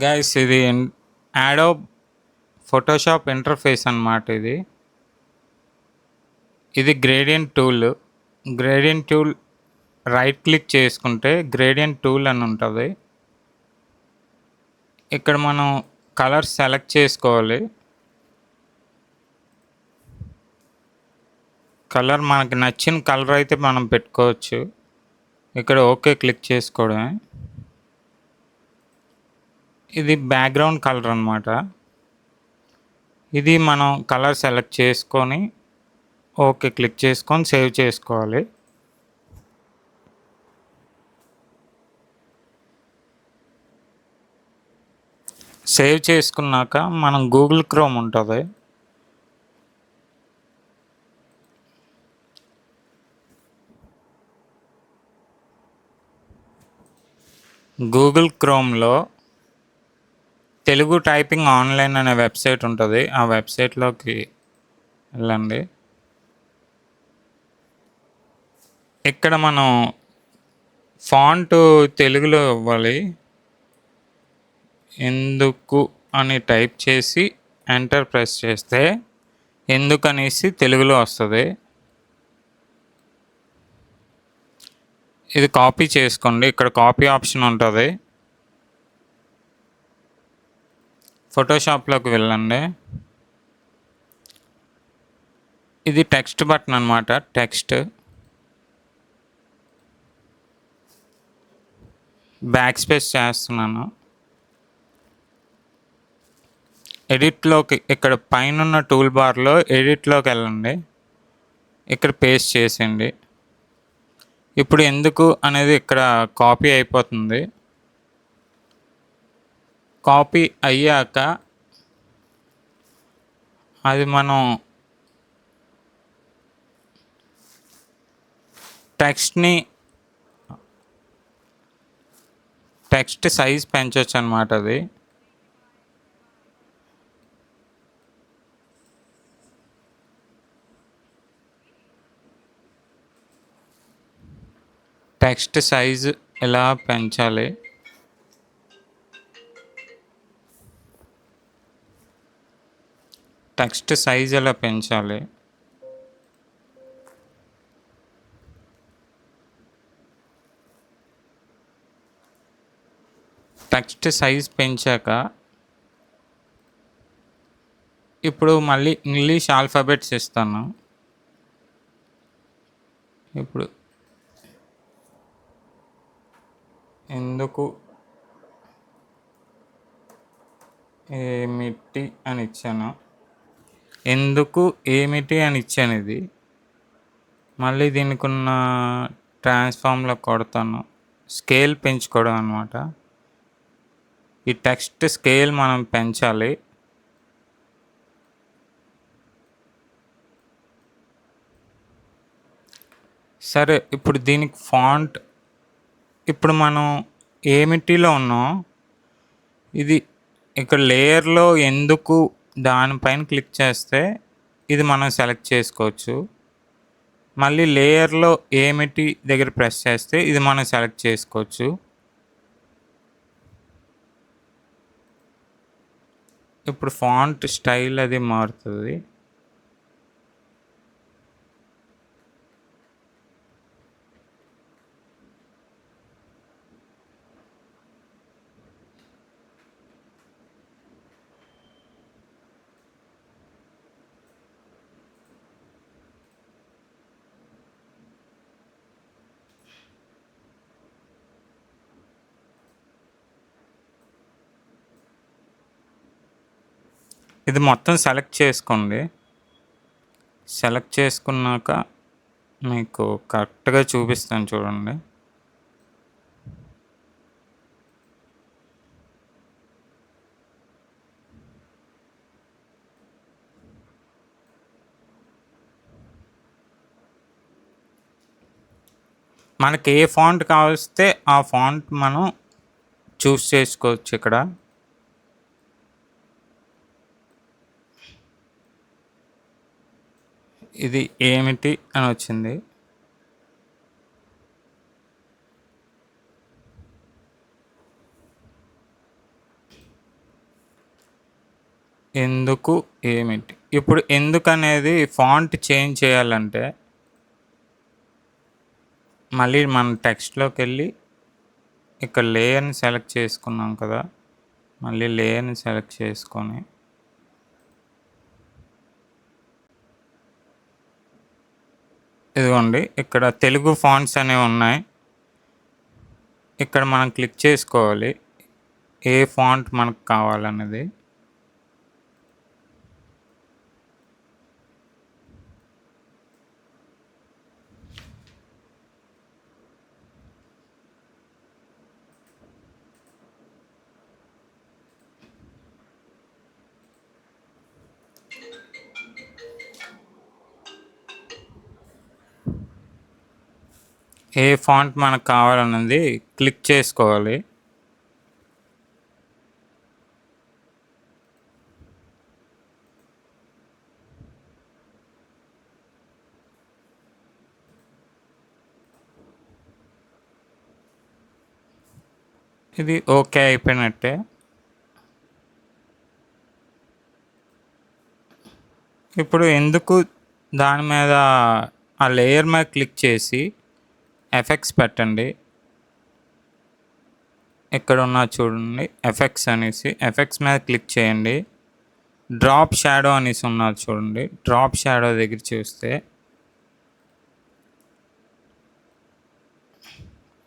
Guys ఇది యాడోబ్ Photoshop interface అన్నమాట. ఇది గ్రేడియంట్ టూల్ రైట్ క్లిక్ చేసుకుంటే గ్రేడియంట్ టూల్ అని ఉంటుంది. ఇక్కడ మనం కలర్ సెలెక్ట్ చేసుకోవాలి. కలర్ మనకి నచ్చిన కలర్ అయితే మనం పెట్టుకోవచ్చు. ఇక్కడ ఓకే క్లిక్ చేసుకోవడమే. ఇది బ్యాక్గ్రౌండ్ కలర్ అన్నమాట. ఇది మనం కలర్ సెలెక్ట్ చేసుకొని ఓకే క్లిక్ చేసుకొని సేవ్ చేసుకోవాలి. సేవ్ చేసుకున్నాక మనం గూగుల్ క్రోమ్ ఉంటుంది, గూగుల్ క్రోమ్లో తెలుగు టైపింగ్ ఆన్లైన్ అనే వెబ్సైట్ ఉంటుంది. ఆ వెబ్సైట్లోకి వెళ్ళండి. ఇక్కడ మనం ఫాంట్ తెలుగులో ఇవ్వాలి. ఎందుకు అని టైప్ చేసి ఎంటర్ ప్రెస్ చేస్తే ఎందుకు అనేసి తెలుగులో వస్తుంది. ఇది కాపీ చేసుకోండి. ఇక్కడ కాపీ ఆప్షన్ ఉంటుంది. ఫోటోషాప్లోకి వెళ్ళండి. ఇది టెక్స్ట్ బటన్ అన్నమాట. టెక్స్ట్ బ్యాక్ స్పేస్ చేస్తున్నాను. ఎడిట్లోకి ఇక్కడ పైన టూల్ బార్లో ఎడిట్లోకి వెళ్ళండి. ఇక్కడ పేస్ట్ చేసేయండి. ఇప్పుడు ఎందుకు అనేది ఇక్కడ కాపీ అయిపోతుంది. కాపీ అయ్యాక అది మనం టెక్స్ట్ సైజ్ పెంచవచ్చు అన్నమాట. అది టెక్స్ట్ సైజ్ ఎలా పెంచాలి, టెక్స్ట్ సైజ్ ఎలా పెంచాలి టెక్స్ట్ సైజ్ పెంచాక ఇప్పుడు మళ్ళీ ఇంగ్లీష్ ఆల్ఫాబెట్స్ ఇస్తాను. ఇప్పుడు ఎందుకు ఏమిటి అని ఇచ్చాను. ఇది మళ్ళీ దీనికి ఉన్న ట్రాన్స్ఫామ్లో కొడతాను. స్కేల్ పెంచుకోవడం అన్నమాట. ఈ టెక్స్ట్ స్కేల్ మనం పెంచాలి. సరే, ఇప్పుడు దీనికి ఫాంట్ ఇప్పుడు మనం ఏమిటిలో ఉన్నాం. ఇది ఇక్కడ లేయర్లో ఎందుకు దానిపైన క్లిక్ చేస్తే ఇది మనం సెలెక్ట్ చేసుకోవచ్చు. మళ్ళీ లేయర్లో ఏమిటి దగ్గర ప్రెస్ చేస్తే ఇది మనం సెలెక్ట్ చేసుకోవచ్చు. ఇప్పుడు ఫాంట్ స్టైల్ అది మారుతుంది. ఇది మొత్తం సెలెక్ట్ చేసుకోండి. సెలెక్ట్ చేసుకున్నాక మీకు కరెక్ట్గా చూపిస్తాను చూడండి. మనకి ఏ ఫాంట్ కావలిస్తే ఆ ఫాంట్ మనం చూస్ చేసుకోవచ్చు. ఇక్కడ ఇది ఏమిటి అని వచ్చింది. ఎందుకు ఏమిటి ఇప్పుడు ఎందుకు అనేది ఫాంట్ చేంజ్ చేయాలంటే మళ్ళీ మన టెక్స్ట్లోకి వెళ్ళి ఇక్కడ లేయర్ని సెలెక్ట్ చేసుకున్నాం కదా, మళ్ళీ లేయర్ని సెలెక్ట్ చేసుకొని ఇదిగోండి ఇక్కడ తెలుగు ఫాంట్స్ అనేవి ఉన్నాయి. ఇక్కడ మనం క్లిక్ చేసుకోవాలి ఏ ఫాంట్ మనకు కావాలన్నది. ఏ ఫాంట్ మనకు కావాలన్నది క్లిక్ చేసుకోవాలి. ఇది ఓకే అయిపోయినట్టే. ఇప్పుడు ఎందుకు దాని మీద ఆ లేయర్ మీద క్లిక్ చేసి ఎఫెక్ట్స్ పెట్టండి. ఇక్కడ ఉన్న చూడండి ఎఫెక్ట్స్ అనేసి, ఎఫెక్ట్స్ మీద క్లిక్ చేయండి. డ్రాప్ షాడో అనేసి ఉన్నది చూడండి, డ్రాప్ షాడో దగ్గర చూస్తే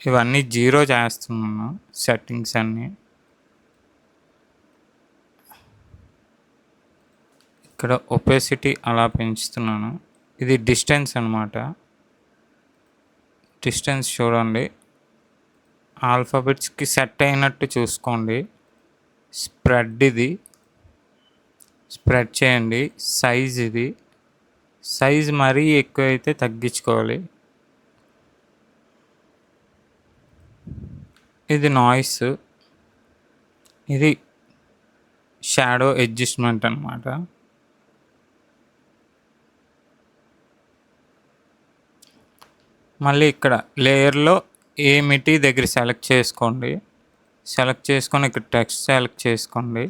ఇవన్నీ జీరో చేస్తున్నాను సెట్టింగ్స్ అన్నీ. ఇక్కడ ఒపెసిటీ అలా పెంచుతున్నాను. ఇది డిస్టెన్స్ అన్నమాట. డిస్టెన్స్ చూడండి ఆల్ఫాబెట్స్కి సెట్ అయినట్టు చూసుకోండి. స్ప్రెడ్ ఇది స్ప్రెడ్ చేయండి. సైజ్ ఇది సైజ్ మరీ ఎక్కువైతే తగ్గించుకోవాలి. ఇది నాయిస్, ఇది షాడో అడ్జస్ట్మెంట్ అన్నమాట. మళ్ళీ ఇక్కడ లేయర్లో ఏమిటి దగ్గర సెలెక్ట్ చేసుకోండి. సెలెక్ట్ చేసుకొని ఇక్కడ టెక్స్ట్ సెలెక్ట్ చేసుకోండి.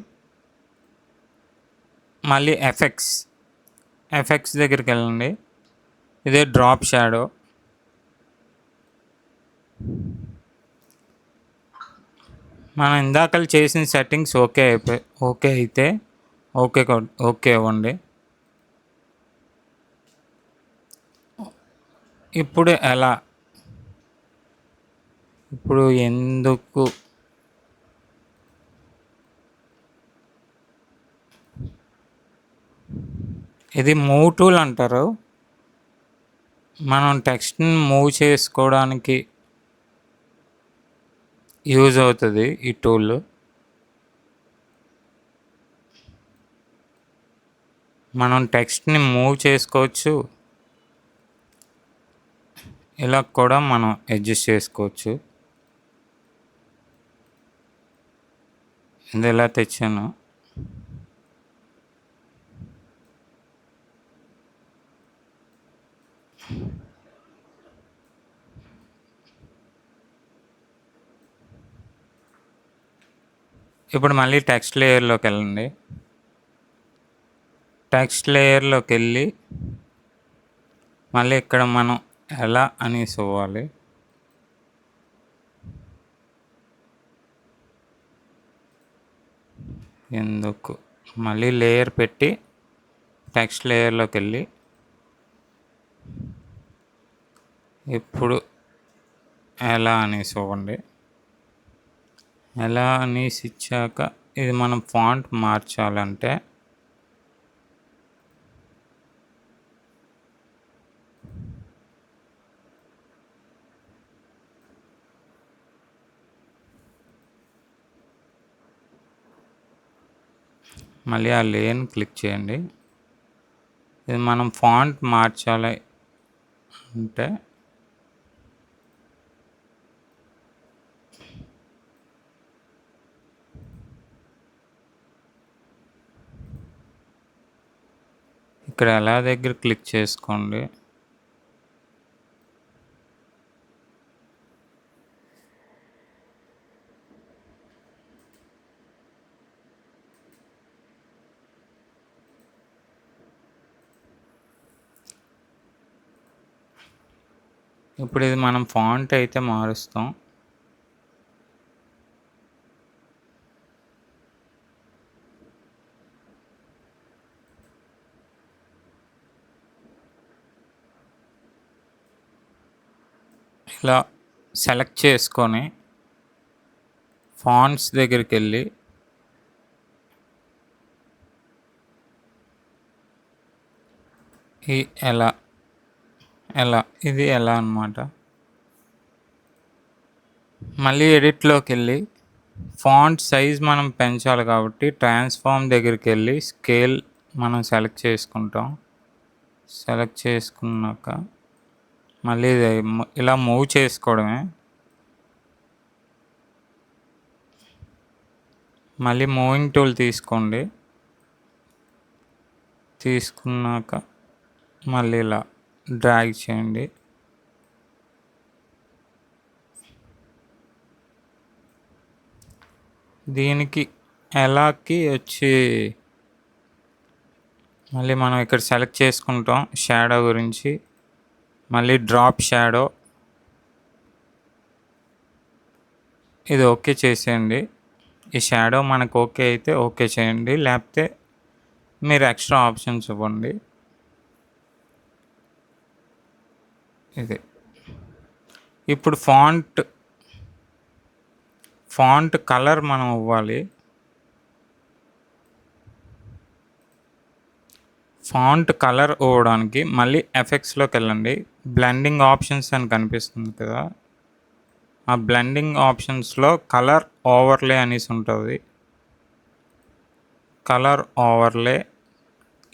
మళ్ళీ ఎఫెక్ట్స్ దగ్గరికి వెళ్ళండి. ఇదే డ్రాప్ షాడో. మనం ఇందాకలు చేసిన సెట్టింగ్స్ ఓకే అయితే ఓకే ఇవ్వండి. ఇప్పుడు ఎలా, ఇప్పుడు ఎందుకు ఇది మూవ్ టూల్ అంటారు. మనం టెక్స్ట్ని మూవ్ చేసుకోవడానికి యూజ్ అవుతుంది ఈ టూల్. మనం టెక్స్ట్ని మూవ్ చేసుకోవచ్చు, ఇలా కూడా మనం అడ్జస్ట్ చేసుకోవచ్చు. ఇది ఎలా తెచ్చాను. ఇప్పుడు మళ్ళీ టెక్స్ట్ లేయర్లోకి వెళ్ళండి. టెక్స్ట్ లేయర్లోకి వెళ్ళి మళ్ళీ ఇక్కడ మనం ఎలా అనేసి ఇవ్వాలి. ఎందుకు మళ్ళీ లేయర్ పెట్టి టెక్స్ట్ లేయర్లోకి వెళ్ళి ఇప్పుడు ఎలా అనేసి ఇవ్వండి. ఎలా అనేసి ఇచ్చాక ఇది మనం ఫాంట్ మార్చాలంటే మళ్ళీ ఆ లేయర్ని క్లిక్ చేయండి. ఇది మనం ఫాంట్ మార్చాలి అంటే ఇక్కడ ఎలా దగ్గర క్లిక్ చేసుకోండి. ఇప్పుడు ఇది మనం ఫాంట్ అయితే మారుస్తాం. ఇలా సెలెక్ట్ చేసుకొని ఫాంట్స్ దగ్గరికి వెళ్ళి ఈ ఇది ఎలా అన్నమాట. మళ్ళీ ఎడిట్లోకి వెళ్ళి ఫాంట్ సైజ్ మనం పెంచాలి కాబట్టి ట్రాన్స్ఫార్మ్ దగ్గరికి వెళ్ళి స్కేల్ మనం సెలెక్ట్ చేసుకుంటాం. సెలెక్ట్ చేసుకున్నాక మళ్ళీ ఇలా మూవ్ చేసుకోవడమే. మళ్ళీ మూవింగ్ టూల్ తీసుకోండి. తీసుకున్నాక మళ్ళీ ఇలా డ్రాగ్ చేయండి. దీనికి ఎలాకి వచ్చి మళ్ళీ మనం ఇక్కడ సెలెక్ట్ చేసుకుంటాం షాడో గురించి. మళ్ళీ డ్రాప్ షాడో ఇది ఓకే చేసేయండి. ఈ షాడో మనకు ఓకే అయితే ఓకే చేయండి, లేకపోతే మీరు ఎక్స్ట్రా ఆప్షన్స్ ఇవ్వండి. ఇది ఇప్పుడు ఫాంట్ కలర్ మనం ఇవ్వాలి. ఫాంట్ కలర్ ఇవ్వడానికి మళ్ళీ ఎఫెక్ట్స్లోకి వెళ్ళండి. బ్లెండింగ్ ఆప్షన్స్ అని కనిపిస్తుంది కదా, ఆ బ్లెండింగ్ ఆప్షన్స్లో కలర్ ఓవర్లే అనేసి ఉంటుంది. కలర్ ఓవర్లే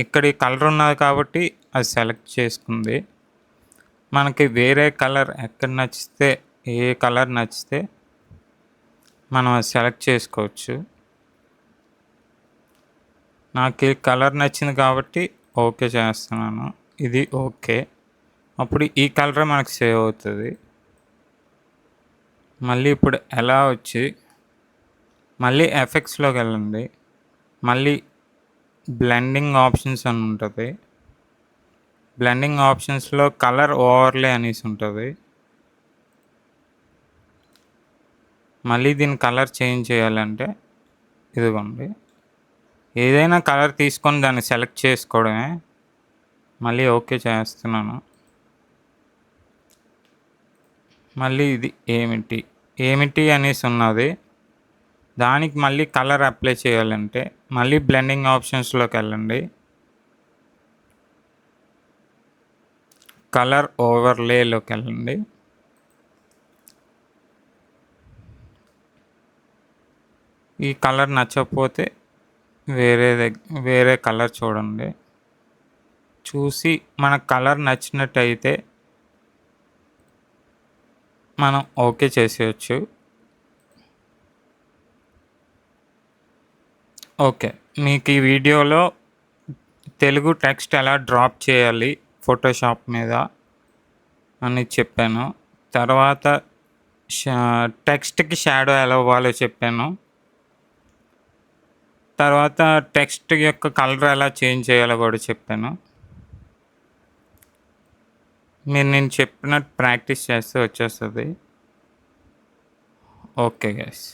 ఇక్కడ ఈ కలర్ ఉన్నది కాబట్టి అది సెలెక్ట్ చేసుకుంది. మనకి వేరే కలర్ ఎక్కడ నచ్చితే, ఏ కలర్ నచ్చితే మనం అది సెలెక్ట్ చేసుకోవచ్చు. నాకు ఈ కలర్ నచ్చింది కాబట్టి ఓకే చేస్తున్నాను. ఇది ఓకే. అప్పుడు ఈ కలర్ మనకు సేవ్ అవుతుంది. మళ్ళీ ఇప్పుడు ఎలా వచ్చి మళ్ళీ ఎఫెక్ట్స్లోకి వెళ్ళండి. మళ్ళీ బ్లెండింగ్ ఆప్షన్స్ అని ఉంటుంది. బ్లెండింగ్ ఆప్షన్స్లో కలర్ ఓవర్లే అనేసి ఉంటుంది. మళ్ళీ దీని కలర్ చేంజ్ చేయాలంటే ఇదిగోండి, ఏదైనా కలర్ తీసుకొని దాన్ని సెలెక్ట్ చేసుకోవడమే. మళ్ళీ ఓకే చేస్తున్నాను. మళ్ళీ ఇది ఏమిటి అనేసి ఉన్నది, దానికి మళ్ళీ కలర్ అప్లై చేయాలంటే మళ్ళీ బ్లెండింగ్ ఆప్షన్స్లోకి వెళ్ళండి. కలర్ ఓవర్లేలోకి వెళ్ళండి. ఈ కలర్ నచ్చకపోతే వేరే కలర్ చూడండి. చూసి మనకు కలర్ నచ్చినట్టయితే మనం ఓకే చేసేయచ్చు. ఓకే, మీకు ఈ వీడియోలో తెలుగు టెక్స్ట్ ఎలా డ్రాప్ చేయాలి ఫోటోషాప్ మీద అని చెప్పాను. తర్వాత టెక్స్ట్కి షాడో ఎలా ఇవ్వాలో చెప్పాను. తర్వాత టెక్స్ట్ యొక్క కలర్ ఎలా చేంజ్ చేయాలో కూడా చెప్పాను. నేను చెప్పినట్టు ప్రాక్టీస్ చేస్తే వచ్చేస్తుంది. Okay guys.